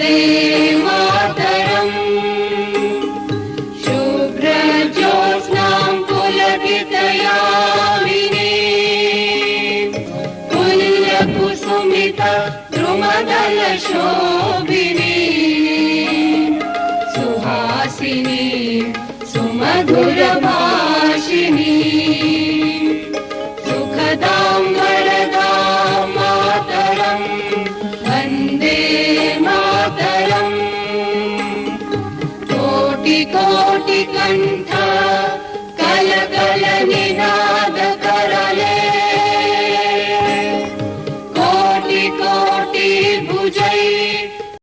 वन्दे मातरम्। शुभ्रज्योत्स्नां पुलकितयामिनीं पुल्यकुसुमितद्रुमदलशोभिनीं सुहासिनीं सुमधुरभाषिणीं सुखदां वरदां मातरं वन्दे मातरम्। कोटिकोटिकण्ठ